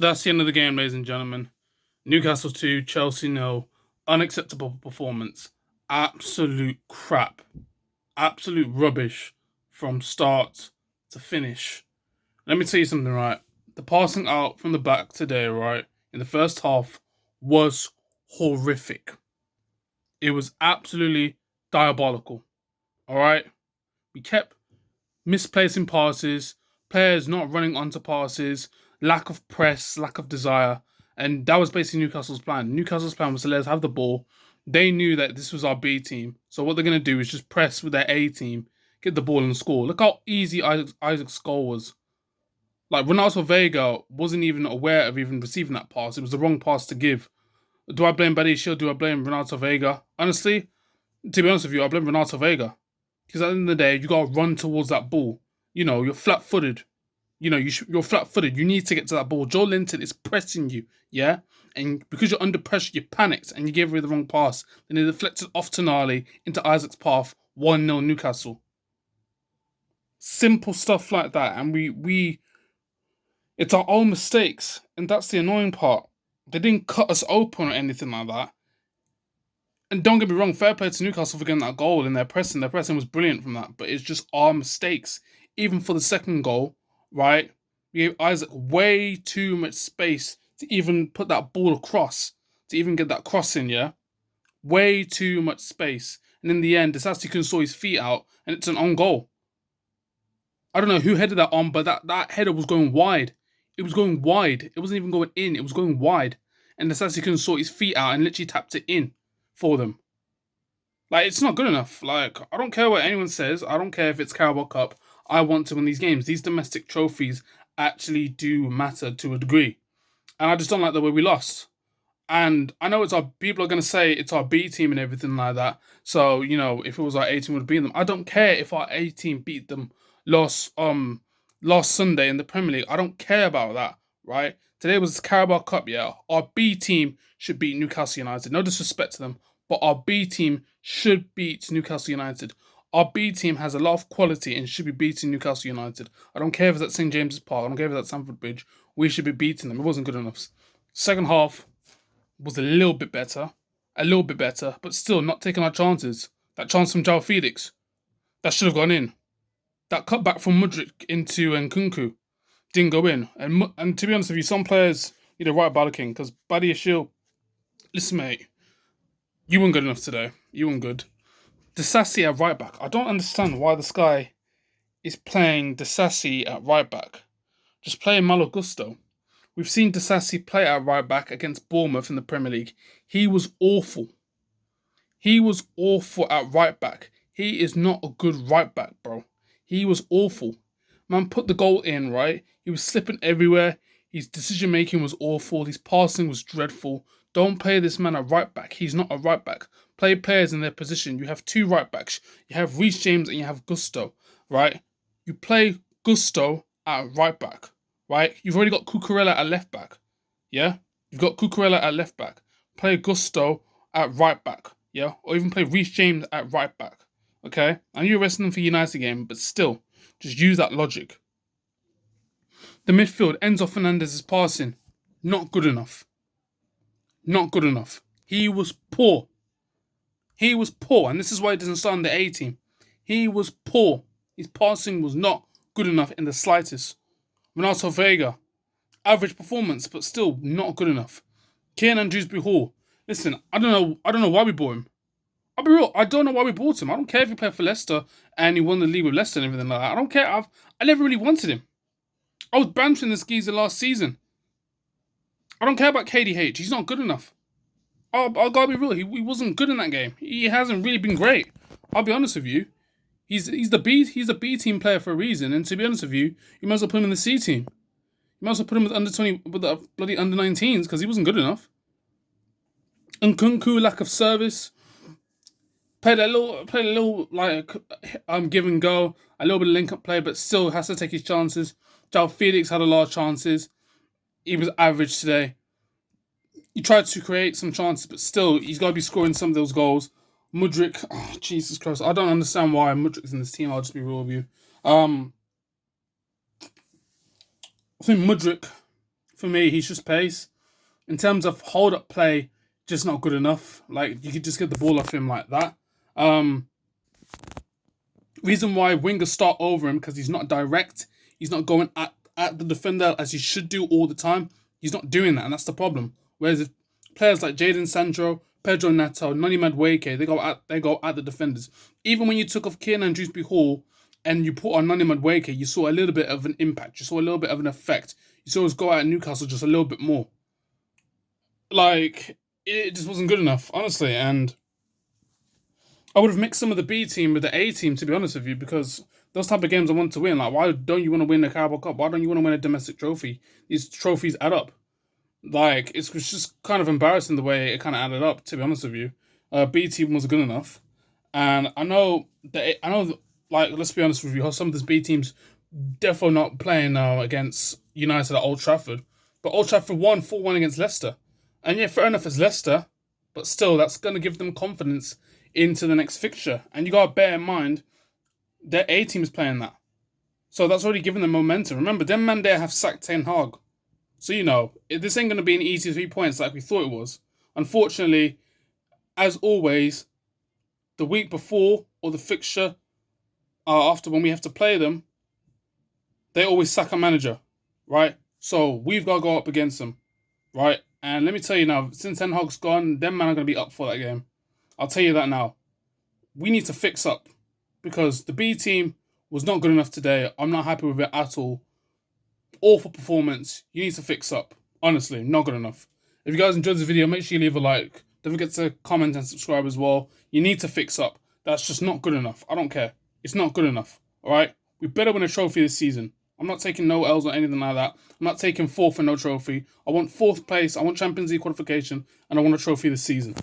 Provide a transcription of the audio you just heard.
That's the end of the game, ladies and gentlemen. Newcastle 2, Chelsea 0. Unacceptable performance. Absolute crap. Absolute rubbish from start to finish. Let me tell you something, right? The passing out from the back today, right, in the first half was horrific. It was absolutely diabolical. All right? We kept misplacing passes, players not running onto passes, lack of press, lack of desire. And that was basically Newcastle's plan. Newcastle's plan was to let us have the ball. They knew that this was our B team. So what they're going to do is just press with their A team, get the ball and score. Look how easy Isaac's goal was. Like, Ronaldo Vega wasn't even aware of even receiving that pass. It was the wrong pass to give. Do I blame Buddy Shield? Do I blame Ronaldo Vega? Honestly, to be honest with you, I blame Ronaldo Vega. Because at the end of the day, you got to run towards that ball. You know, you're flat footed. You're flat footed. You need to get to that ball. Joe Linton is pressing you, yeah? And because you're under pressure, you panicked and you gave away the wrong pass. Then it deflected off Tonali into Isaac's path. 1-0 Newcastle. Simple stuff like that. And it's our own mistakes. And that's the annoying part. They didn't cut us open or anything like that. And don't get me wrong, fair play to Newcastle for getting that goal in their pressing. Their pressing was brilliant from that. But it's just our mistakes. Even for the second goal, right? We gave Isaac way too much space to even put that ball across, to even get that cross in, yeah? Way too much space. And in the end, Disasi couldn't saw his feet out, and it's an own goal. I don't know who headed that on, but that header was going wide. It was going wide. It wasn't even going in. It was going wide. And Disasi couldn't sort his feet out and literally tapped it in for them. Like, it's not good enough. Like, I don't care what anyone says. I don't care if it's Carabao Cup. I want to win these games. These domestic trophies actually do matter to a degree. And I just don't like the way we lost. And I know people are going to say it's our B team and everything like that. So, if it was our A team, would beat them. I don't care if our A team beat them last Sunday in the Premier League. I don't care about that, right? Today was Carabao Cup, yeah. Our B team should beat Newcastle United. No disrespect to them, but our B team should beat Newcastle United. Our B team has a lot of quality and should be beating Newcastle United. I don't care if it's at St James's Park. I don't care if it's at Stamford Bridge. We should be beating them. It wasn't good enough. Second half was a little bit better, but still not taking our chances. That chance from João Felix, that should have gone in. That cutback from Mudryk into Nkunku didn't go in. And to be honest with you, some players need a right ballocking because Buddy Shield, listen, mate, you weren't good enough today. You weren't good. Disasi at right back. I don't understand why this guy is playing Disasi at right back. Just play Malo Gusto. We've seen Disasi play at right back against Bournemouth in the Premier League. He was awful. He was awful at right back. He is not a good right back, bro. He was awful. Man put the goal in, right? He was slipping everywhere. His decision making was awful. His passing was dreadful. Don't play this man at right back. He's not a right back. Play players in their position. You have two right backs. You have Reece James and you have Gusto, right? You play Gusto at right back, right? You've already got Cucurella at left back, yeah? You've got Cucurella at left back. Play Gusto at right back, yeah? Or even play Reece James at right back, okay? I know you're resting them for United game, but still, just use that logic. The midfield, Enzo Fernandez's passing, not good enough. Not good enough. He was poor. He was poor, and this is why he doesn't start on the A team. He was poor. His passing was not good enough in the slightest. Ronaldo Vega, average performance, but still not good enough. Kieran Dewsbury-Hall, listen, I don't know why we bought him. I'll be real, I don't know why we bought him. I don't care if he played for Leicester and he won the league with Leicester and everything like that. I don't care. I never really wanted him. I was bantering this geezer last season. I don't care about KDH. He's not good enough. I gotta be real. He wasn't good in that game. He hasn't really been great. I'll be honest with you. He's a B team player for a reason. And to be honest with you, you might as well put him in the C team. You might as well put him with the bloody under 19s because he wasn't good enough. Nkunku, lack of service. Played a little like give and go, a little bit of link up play, but still has to take his chances. João Felix had a lot of chances. He was average today. He tried to create some chances, but still, he's got to be scoring some of those goals. Mudryk, oh, Jesus Christ, I don't understand why Mudryk's in this team. I'll just be real with you. I think Mudryk for me, he's just pace. In terms of hold up play, just not good enough. Like you could just get the ball off him like that. Um, Reason why wingers start over him because he's not direct. He's not going at the defender as he should do all the time. He's not doing that, and that's the problem. Whereas if players like Jadon Sancho, Pedro Neto, Noni Madueke, they go at the defenders. Even when you took off Kieran Dewsbury Hall and you put on Noni Madueke, you saw a little bit of an impact. You saw a little bit of an effect. You saw us go at Newcastle just a little bit more. Like it just wasn't good enough, honestly, and I would have mixed some of the B team with the A team, to be honest with you, because those type of games I want to win. Like, why don't you want to win the Carabao Cup? Why don't you want to win a domestic trophy? These trophies add up. Like, it's just kind of embarrassing the way it kind of added up, to be honest with you. B team was good enough. And like, let's be honest with you, some of these B teams definitely not playing now against United at Old Trafford. But Old Trafford won 4-1 against Leicester. And yeah, fair enough, it's Leicester. But still, that's going to give them confidence into the next fixture. And you got to bear in mind, their A team is playing that. So that's already given them momentum. Remember, them man there have sacked Ten Hag. So, this ain't going to be an easy 3 points like we thought it was. Unfortunately, as always, the week before or the fixture after when we have to play them, they always sack a manager, right? So we've got to go up against them, right? And let me tell you now, since Ten Hag's gone, them man are going to be up for that game. I'll tell you that now. We need to fix up because the B team was not good enough today. I'm not happy with it at all. Awful performance. You need to fix up. Honestly, not good enough. If you guys enjoyed this video, make sure you leave a like. Don't forget to comment and subscribe as well. You need to fix up. That's just not good enough. I don't care. It's not good enough. Alright? We better win a trophy this season. I'm not taking no L's or anything like that. I'm not taking fourth for no trophy. I want fourth place. I want Champions League qualification. And I want a trophy this season.